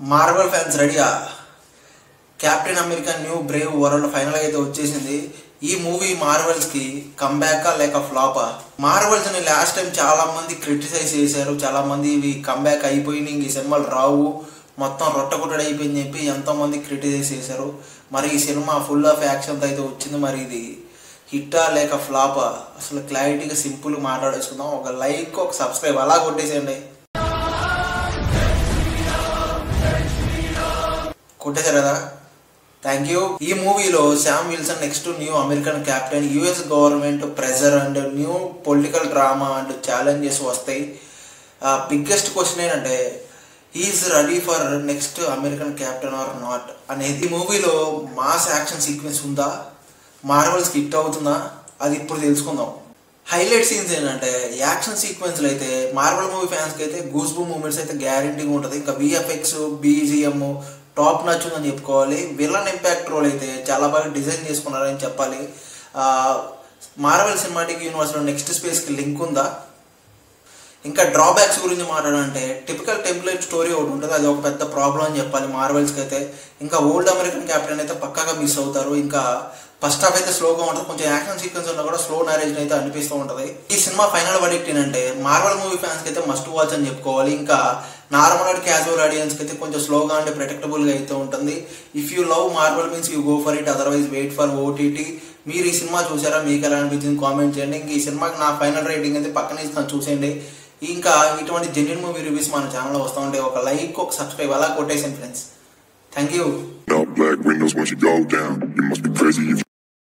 Marvel fans రెడీయా? Captain America new Brave world final అయితే వచ్చేసింది. ఈ మూవీ మార్వెల్స్ కి కంబ్యాకా లేక ఫ్లాపా? మార్వెల్స్ ని లాస్ట్ టైం చాలా మంది క్రిటిసైజ్ చేశారు. చాలా మంది ఇవి కంబ్యాక్ అయిపోయింది, ఈ సినిమాలు రావు, మొత్తం రొట్టగుట్టడి అయిపోయింది చెప్పి ఎంతో మంది క్రిటిసైజ్ చేశారు. మరి ఈ సినిమా ఫుల్ ఆఫ్ యాక్షన్ అయితే వచ్చింది. మరి ఇది హిట్టా లేక ఫ్లాపా? అసలు క్లారిటీగా సింపుల్ మాట్లాడేసుకుందాం. ఒక లైక్, ఒక సబ్స్క్రైబ్ అలా కొట్టేసేయండి. కొట్టేశారు కదా, థ్యాంక్ యూ. ఈ మూవీలో Sam Wilson next new American captain, US government pressure and new political drama and challenges వస్తాయి. బిగ్గెస్ట్ క్వశ్చన్ ఏంటంటే is ready for next American captain or not అనేది. ఈ మూవీలో మాస్ యాక్షన్ సీక్వెన్స్ ఉందా, మార్వెల్స్కి హిట్ అవుతుందా, అది ఇప్పుడు తెలుసుకుందాం. హైలైట్ సీన్స్ ఏంటంటే యాక్షన్ సీక్వెన్స్లు అయితే మార్వెల్ మూవీ ఫ్యాన్స్కి అయితే గూస్ బూమ్ మూమెంట్స్ అయితే గ్యారంటీగా ఉంటుంది. ఇంకా విఎఫ్ఎక్స్, బీజిఎం టాప్ నచ్చుందని చెప్పుకోవాలి. విలన్ ఇంపాక్ట్ రోల్ అయితే చాలా బాగా డిజైన్ చేసుకున్నారని చెప్పాలి. మార్వెల్ సినిమాటిక్ యూనివర్స్లో నెక్స్ట్ స్పేస్కి లింక్ ఉందా? ఇంకా డ్రాబ్యాక్స్ గురించి మాట్లాడాలంటే టిపికల్ టెంప్లెట్ స్టోరీ ఒకటి ఉంటుంది, అది ఒక పెద్ద ప్రాబ్లం అని చెప్పాలి మార్వెల్స్కి అయితే. ఇంకా ఓల్డ్ అమెరికన్ కెప్టెన్ అయితే పక్కాగా మిస్ అవుతారు. ఇంకా ఫస్ట్ హాఫ్ అయితే స్లోగా ఉంటుంది, కొంచెం యాక్షన్ సీక్వెన్స్ ఉన్నా కూడా స్లో నారేజ్ అయితే అనిపిస్తూ ఉంటుంది. ఈ సినిమా ఫైనల్ వర్డిక్ట్ ఏంటంటే మార్వెల్ మూవీ ఫ్యాన్స్కి అయితే మస్ట్ వాచ్ అని చెప్పుకోవాలి. ఇంకా నార్మల్ అండ్ క్యాజువల్ ఆడియన్స్కి అయితే కొంచెం స్లోగా అంటే ప్రెడిక్టబుల్గా అయితే ఉంటుంది. If you love Marvel means you go for it, otherwise wait for OTT. మీరు ఈ సినిమా చూసారా, మీకు ఎలా అనిపించింది కామెంట్ చేయండి. ఇంక ఈ సినిమాకి నా ఫైనల్ రేటింగ్ అయితే పక్కనే ఇస్తాను, చూసేయండి. ఇంకా ఇటువంటి జెన్యూన్ మూవీ రివ్యూస్ మన ఛానల్లో వస్తూ ఉంటాయి. ఒక లైక్, ఒక సబ్స్క్రైబ్ అలా కొట్టేసాను ఫ్రెండ్స్. Thank you.